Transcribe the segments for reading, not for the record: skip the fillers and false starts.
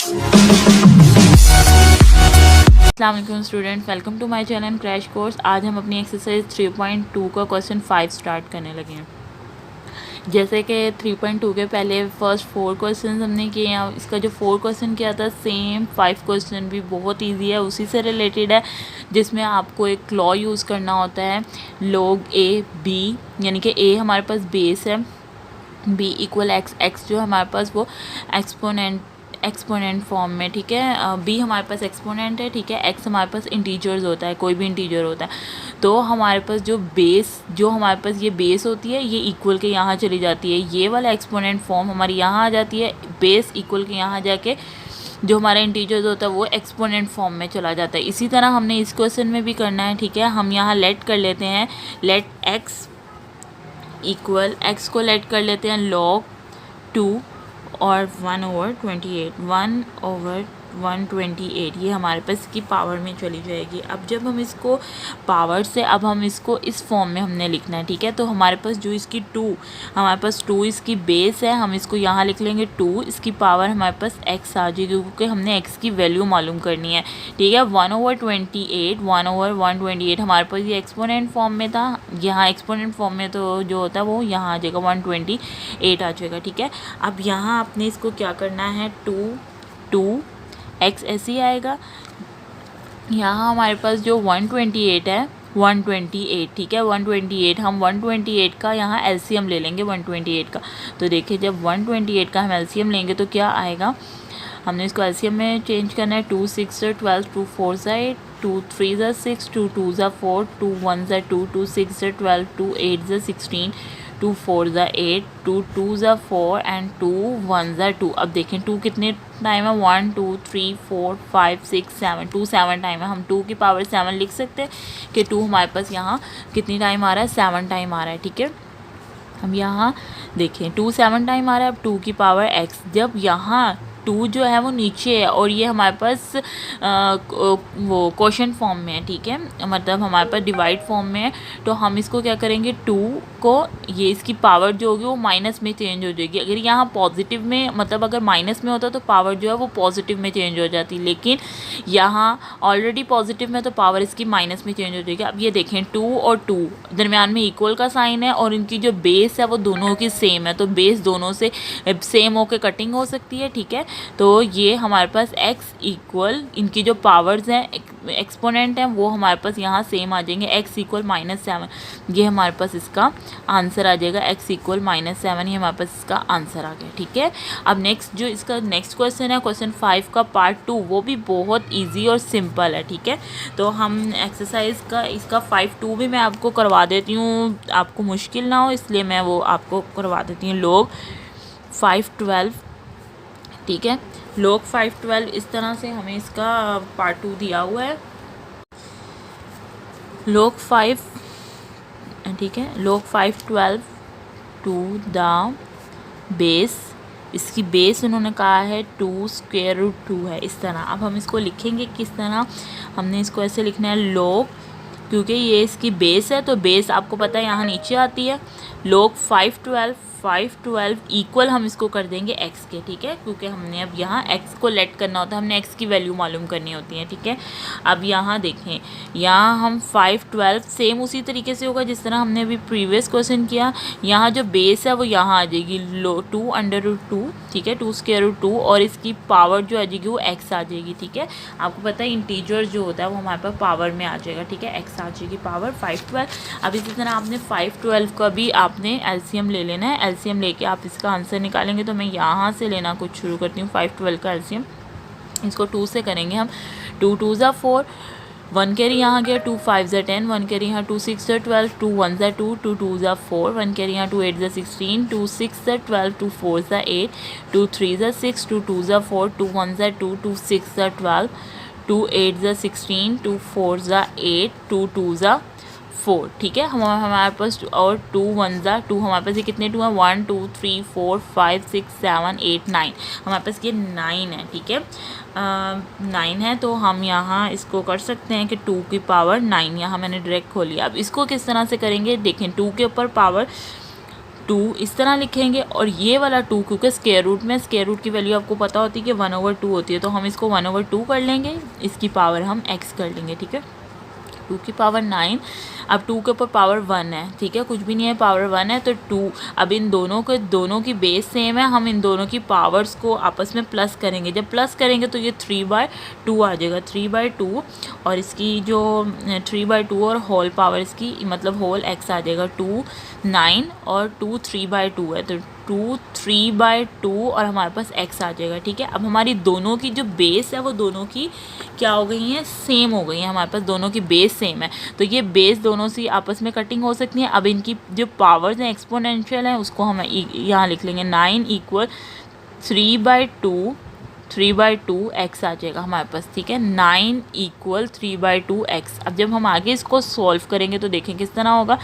अस्सलाम वालेकुम student, welcome to my channel crash course. आज हम अपनी एक्सरसाइज 3.2 का क्वेश्चन 5 स्टार्ट करने लगे हैं। जैसे कि 3.2 के पहले फर्स्ट 4 क्वेश्चन हमने किए हैं, इसका जो 4 क्वेश्चन किया था सेम 5 क्वेश्चन भी बहुत इजी है, उसी से रिलेटेड है, जिसमें आपको एक लॉ यूज़ करना होता है, log a b, यानी कि a हमारे पास बेस है, b इक्वल एक्स, एक्स जो हमारे पास वो एक्सपोनेंट फॉर्म में, ठीक है, b हमारे पास एक्सपोनेंट है, ठीक है, x हमारे पास इंटीजर्स होता है, कोई भी इंटीजर होता है। तो हमारे पास जो हमारे पास ये बेस होती है, ये इक्वल के यहाँ चली जाती है, ये वाला एक्सपोनेंट फॉर्म हमारी यहाँ आ जाती है, बेस इक्वल के यहाँ जाके जो हमारा इंटीजर्स होता है वो एक्सपोनेंट फॉर्म में चला जाता है। इसी तरह हमने इस क्वेश्चन में भी करना है, ठीक है। हम यहाँ लेट कर लेते हैं, लेट x इक्वल, x को लेट कर लेते हैं log 2 और 1/28, 1/128, ये हमारे पास इसकी पावर में चली जाएगी। अब जब हम इसको पावर से, अब हम इसको इस फॉर्म में हमने लिखना है, ठीक है। तो हमारे पास जो इसकी 2, हमारे पास 2 इसकी बेस है, हम इसको यहाँ लिख लेंगे 2, इसकी पावर हमारे पास x आ जाएगी, क्योंकि हमने x की वैल्यू मालूम करनी है, ठीक है। 1/28 हमारे पास ये एक्सपोनेंट फॉर्म में था, यहाँ एक्सपोनेंट फॉर्म में तो जो होता है वो यहाँ आ जाएगा, 128 आ जाएगा, ठीक है। अब यहाँ आपने इसको क्या करना है, 2 x ऐसे ही आएगा। यहाँ हमारे पास जो 128 है, 128, ठीक है, 128, हम 128 का यहाँ एलसीएम ले लेंगे 128 का। तो देखिए जब 128 का हम एलसीएम लेंगे तो क्या आएगा, हमने इसको एलसीएम में चेंज करना है। 2 6 12, 2 4 8, 2 3 6, 2 2 4, 2 1 2, 2 6 12, 2 8 16, 2 4 8, 2 2 4 एंड 2 1 2। अब देखें 2 कितने टाइम है, 1 2 3 4 5 6 7, 2 7 टाइम है। हम 2 की पावर 7 लिख सकते हैं कि 2 हमारे पास यहाँ कितनी टाइम आ रहा है, 7 टाइम आ रहा है, ठीक है। हम यहाँ देखें 2 7 टाइम आ रहा है। अब 2 की पावर x, जब यहाँ 2 जो है वो नीचे है और ये हमारे पास वो क्वोशंट फॉर्म में है, ठीक है, मतलब हमारे पास डिवाइड फॉर्म में है। तो हम इसको क्या करेंगे, 2 को, ये इसकी पावर जो होगी वो माइनस में चेंज हो जाएगी। अगर यहाँ पॉजिटिव में, मतलब अगर माइनस में होता तो पावर जो है वो पॉजिटिव में चेंज हो जाती, लेकिन यहाँ ऑलरेडी पॉजिटिव में तो पावर इसकी माइनस में चेंज हो जाएगी। अब ये देखें 2 और 2 दरमियान में इक्वल का साइन है और इनकी जो बेस है वो दोनों की सेम है, तो बेस दोनों से सेम होकर कटिंग हो सकती है, ठीक है। तो ये हमारे पास x इक्वल, इनकी जो पावर्स हैं एक्सपोनेंट हैं वो हमारे पास यहाँ सेम आ जाएंगे, x इक्वल -7, ये हमारे पास इसका आंसर आ जाएगा, x इक्वल -7, ये हमारे पास इसका आंसर आ गया, ठीक है। अब नेक्स्ट जो इसका नेक्स्ट क्वेश्चन है, क्वेश्चन 5 का पार्ट 2, वो भी बहुत ईजी और सिंपल है, ठीक है। तो हम एक्सरसाइज का इसका 5.2 भी मैं आपको करवा देती हूँ, आपको मुश्किल ना हो इसलिए मैं वो आपको करवा देती हूँ। log 512, ठीक है, log 512, इस तरह से हमें इसका पार्ट 2 दिया हुआ है। log 5, ठीक है, log 512 टू द बेस, इसकी बेस उन्होंने कहा है 2√2 है, इस तरह। अब हम इसको लिखेंगे किस तरह, हमने इसको ऐसे लिखना है log, क्योंकि ये इसकी बेस है तो बेस आपको पता है यहाँ नीचे आती है, log 512 इक्वल हम इसको कर देंगे x के, ठीक है, क्योंकि हमने अब यहाँ x को लेट करना होता है, हमने x की वैल्यू मालूम करनी होती है, ठीक है। अब यहाँ देखें, यहाँ हम 512 सेम उसी तरीके से होगा जिस तरह हमने अभी प्रीवियस क्वेश्चन किया। यहाँ जो बेस है वो यहाँ आ जाएगी 2√2, ठीक है, 2√2, और इसकी पावर जो आ जाएगी वो x आ जाएगी, ठीक है। आपको पता है इंटीजर जो होता है वो हमारे पास पावर में आ जाएगा, ठीक है, x आ जाएगी पावर 512। अब इसी तरह आपने 512 का भी आपने एलसीएम ले लेना है, एलसीएम लेके आप इसका आंसर निकालेंगे। तो मैं यहाँ से लेना कुछ शुरू करती हूँ, 512 का एलसीएम, इसको 2 से करेंगे हम। 2 2 4, 1 कैरी यहाँ गया, 2 5 10, 1 कैरी यहाँ, 2 6 12, 2 1 2, 2 2 4, 1 कैरी यहाँ, 2 8 16, 2 6 12, 2 4 8, 2 3 6, 2 2 4, 2 1 2, 2 6 12, 2 8 16, 2 4 8, 2 2 4, ठीक है। हमारे पास और 2 1 2, हमारे पास ये कितने 2 हैं, 1 2 3 4 5 6 7 8 9, हमारे पास ये 9 है, ठीक है, 9 है। तो हम यहाँ इसको कर सकते हैं कि 2 की पावर 9, यहाँ मैंने डायरेक्ट खोली। अब इसको किस तरह से करेंगे, देखें 2 के ऊपर पावर 2 इस तरह लिखेंगे, और ये वाला 2 क्योंकि स्क्वायर रूट में स्क्वायर रूट की वैल्यू आपको पता होती है कि 1/2 होती है, तो हम इसको 1/2 कर लेंगे, इसकी पावर हम x कर लेंगे, ठीक है। 2 की पावर 9, अब 2 के ऊपर पावर 1 है, ठीक है, कुछ भी नहीं है, पावर 1 है तो 2। अब इन दोनों की बेस सेम है, हम इन दोनों की पावर्स को आपस में प्लस करेंगे, जब प्लस करेंगे तो ये 3/2 आ जाएगा, 3/2, और इसकी जो 3/2 और होल पावर इसकी मतलब होल x आ जाएगा 2, 9 और 2 3/2 है, तो 2 3/2 और हमारे पास x आ जाएगा, ठीक है। अब हमारी दोनों की जो बेस है वो दोनों की क्या हो गई हैं, सेम हो गई हैं, हमारे पास दोनों की बेस सेम है, तो ये बेस दोनों से आपस में कटिंग हो सकती है। अब इनकी जो पावर्स हैं एक्सपोनेंशियल हैं उसको हम यहाँ लिख लेंगे, 9 = 3/2, 3/2 x आ जाएगा हमारे पास, ठीक है, 9 = 3/2 x। अब जब हम आगे इसको सॉल्व करेंगे तो देखें किस तरह होगा,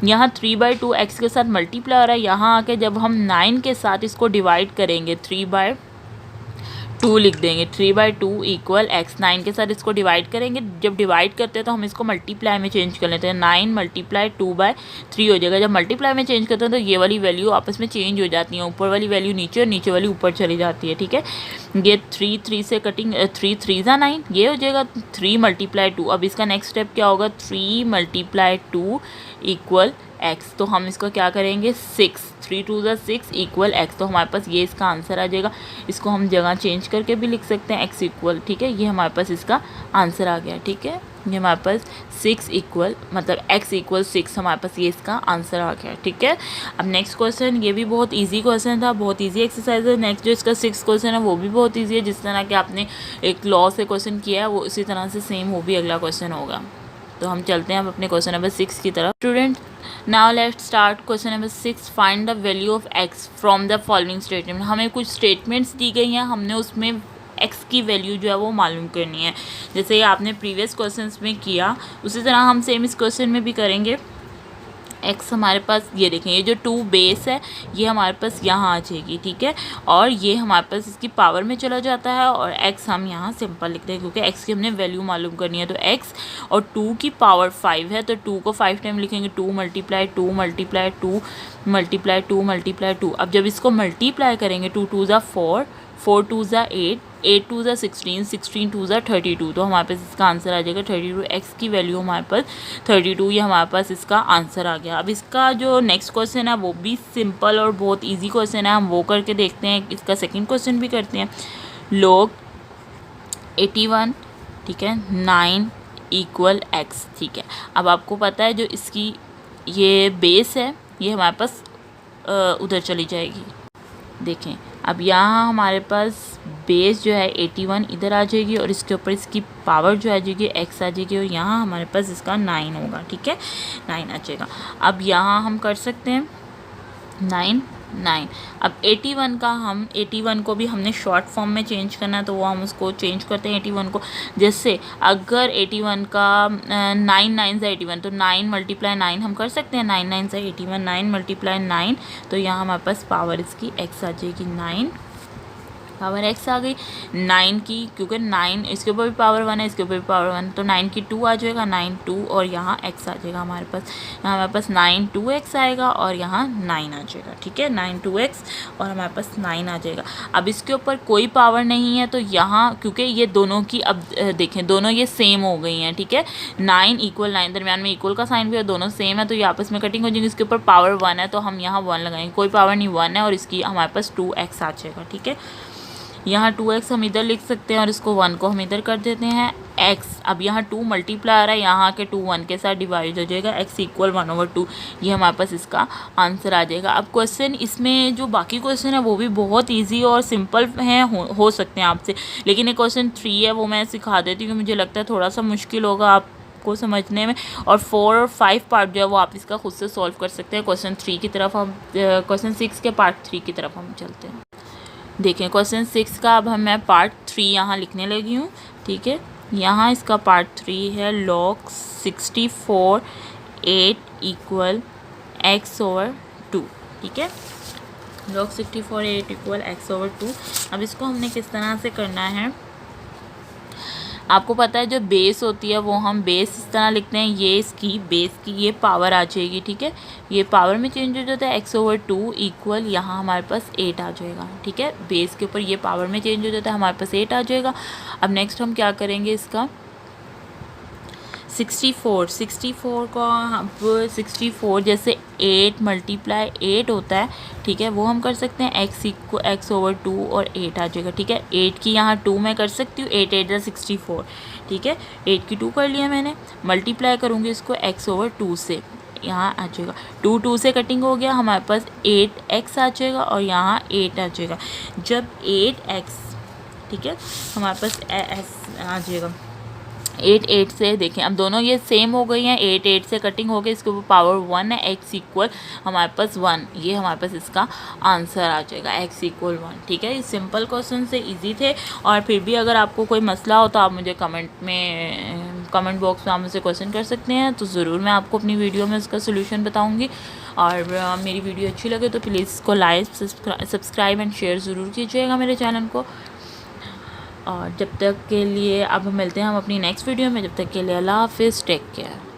यहाँ 3/2 x के साथ मल्टीप्लाई हो रहा है, यहाँ आके जब हम 9 के साथ इसको डिवाइड करेंगे 3/2 लिख देंगे, 3/2 = x, 9 के साथ इसको डिवाइड करेंगे, जब डिवाइड करते हैं तो हम इसको मल्टीप्लाई में चेंज कर लेते हैं, 9 × 2/3 हो जाएगा, जब मल्टीप्लाई में चेंज करते हैं तो ये वाली वैल्यू आपस में चेंज हो जाती है, ऊपर वाली वैल्यू नीचे और नीचे वाली ऊपर चली जाती है, ठीक है। ये 3 से कटिंग, 3 3 = 9, ये हो जाएगा 3 × 2। अब इसका नेक्स्ट स्टेप क्या होगा, 3 × 2 = x, तो हम इसको क्या करेंगे, 6, 3 2 = 6 = x, तो हमारे पास ये इसका आंसर आ जाएगा। इसको हम जगह चेंज करके भी लिख सकते हैं x = ठीक है, ये हमारे पास इसका आंसर आ गया, ठीक है, ये हमारे पास 6 मतलब x = 6, हमारे पास ये इसका आंसर आ गया, ठीक है। अब नेक्स्ट क्वेश्चन, ये भी बहुत इजी क्वेश्चन था, बहुत इजी एक्सरसाइज है। नेक्स्ट जो इसका 6th क्वेश्चन है वो भी बहुत इजी है, जिस तरह के आपने एक लॉ से क्वेश्चन किया है वो उसी तरह से सेम वो भी अगला क्वेश्चन होगा। तो हम चलते हैं अब अपने क्वेश्चन नंबर 6 की तरफ। Student, now let's start question number 6। Find the value of x from the following statement. हमें कुछ स्टेटमेंट्स दी गई हैं, हमने उसमें x की वैल्यू जो है वो मालूम करनी है, जैसे आपने प्रीवियस क्वेश्चंस में किया उसी तरह हम सेम इस क्वेश्चन में भी करेंगे। x हमारे पास, ये देखें, ये जो 2 बेस है ये हमारे पास यहाँ आ जाएगी, ठीक है, और ये हमारे पास इसकी पावर में चला जाता है, और x हम यहाँ सिंपल लिखते हैं क्योंकि x की हमने वैल्यू मालूम करनी है, तो x और 2 की पावर 5 है तो 2 को 5 टाइम लिखेंगे, 2 × 2 × 2 × 2 × 2। अब जब इसको मल्टीप्लाई करेंगे, 2 2 = 4, 4 2 = 8, 8 2 = 16, 16 2 = 32, तो हमारे पास इसका आंसर आ जाएगा 32। x की वैल्यू हमारे पास 32, ये हमारे पास इसका आंसर आ गया। अब इसका जो नेक्स्ट क्वेश्चन है वो भी सिंपल और बहुत इजी क्वेश्चन है, हम वो करके देखते हैं। इसका सेकंड क्वेश्चन भी करते हैं। log 81, ठीक है, 9 = x, ठीक है। अब आपको पता है जो इसकी ये बेस है ये हमारे पास उधर चली जाएगी, देखें। अब यहाँ हमारे पास बेस जो है 81 इधर आ जाएगी और इसके ऊपर इसकी पावर जो आ जाएगी x आ जाएगी, और यहाँ हमारे पास इसका 9 होगा, ठीक है, 9 आ जाएगा। अब यहाँ हम कर सकते हैं 9 9। अब 81 का हम 81 को भी हमने शॉर्ट फॉर्म में चेंज करना है, तो वो हम उसको चेंज करते हैं 81 को। जैसे अगर 81 का 9 9 से 81, तो 9 × 9 हम कर सकते हैं, 9 9 से 81, 9 × 9, तो यहाँ हमारे पास पावर इसकी x आ जाएगी, 9 पावर x आ गई 9 की, क्योंकि 9 इसके ऊपर भी पावर 1 है, इसके ऊपर भी पावर 1, तो 9 की 2 आ जाएगा, 9 2, और यहाँ x आ जाएगा हमारे पास, यहाँ हमारे पास 9 2x आएगा और यहाँ 9 आ जाएगा, ठीक है, 9 2x और हमारे पास 9 आ जाएगा। अब इसके ऊपर कोई पावर नहीं है तो यहाँ क्योंकि ये दोनों की, अब देखें दोनों ये सेम हो गई हैं, ठीक है, 9 = 9, दरम्यान में इक्वल का साइन भी है, दोनों सेम है तो ये आपस में कटिंग हो जाएंगे। इसके ऊपर पावर 1 है तो हम यहाँ 1 लगाएंगे, कोई पावर नहीं, 1 है, और इसकी हमारे पास 2x आ जाएगा, ठीक है। यहाँ 2x हम इधर लिख सकते हैं और इसको 1 को हम इधर कर देते हैं x। अब यहाँ 2 मल्टीप्लाई आ रहा है, यहाँ के 2 1 के साथ डिवाइड हो जाएगा, x = 1/2, ये हमारे पास इसका आंसर आ जाएगा। अब क्वेश्चन इसमें जो बाकी क्वेश्चन है वो भी बहुत इजी और सिंपल हैं, हो सकते हैं आपसे, लेकिन एक क्वेश्चन 3 है वो मैं सिखा देती हूँ, मुझे लगता है थोड़ा सा मुश्किल होगा आपको समझने में, और 4 और 5 पार्ट जो है वो आप इसका खुद से सॉल्व कर सकते हैं। क्वेश्चन 3 की तरफ हम, क्वेश्चन 6 के पार्ट 3 की तरफ हम चलते हैं। देखें क्वेश्चन 6 का अब मैं पार्ट 3 यहाँ लिखने लगी हूँ, ठीक है। यहाँ इसका पार्ट 3 है, log 64 8 = x/2, ठीक है, log 64 8 = x/2। अब इसको हमने किस तरह से करना है, आपको पता है जो बेस होती है वो हम बेस इस तरह लिखते हैं, ये इसकी बेस की ये पावर आ जाएगी, ठीक है, ये पावर में चेंज हो जाता है, x/2 इक्वल यहाँ हमारे पास 8 आ जाएगा, ठीक है, बेस के ऊपर ये पावर में चेंज हो जाता है, हमारे पास 8 आ जाएगा। अब नेक्स्ट हम क्या करेंगे, इसका 64 को अब 64 जैसे 8 × 8 होता है, ठीक है, वो हम कर सकते हैं, x/2 और 8 आ जाएगा, ठीक है, 8 की यहाँ 2 मैं कर सकती हूँ, 8 8 64, ठीक है, 8 की 2 कर लिया मैंने, मल्टीप्लाई करूँगी इसको x/2 से, यहाँ आ जाएगा 2 से कटिंग हो गया, हमारे पास 8x आ जाएगा और यहाँ 8 आ जाएगा। जब 8x, ठीक है, हमारे पास आ जाएगा 8 से, देखें अब दोनों ये सेम हो गई हैं, 8 से कटिंग हो गई, इसके ऊपर पावर 1 है, x इक्वल हमारे पास 1, ये हमारे पास इसका आंसर आ जाएगा, x इक्वल 1, ठीक है। ये सिंपल क्वेश्चन से इजी थे, और फिर भी अगर आपको कोई मसला हो तो आप मुझे कमेंट बॉक्स में आप मुझसे क्वेश्चन कर सकते हैं, तो ज़रूर मैं आपको अपनी वीडियो में उसका सोल्यूशन बताऊँगी। और मेरी वीडियो अच्छी लगे तो प्लीज़ इसको लाइक, सब्सक्राइब एंड शेयर ज़रूर कीजिएगा मेरे चैनल को। और जब तक के लिए अब मिलते हैं हम अपनी नेक्स्ट वीडियो में, जब तक के लिए अल्लाह हाफिज़, टेक केयर।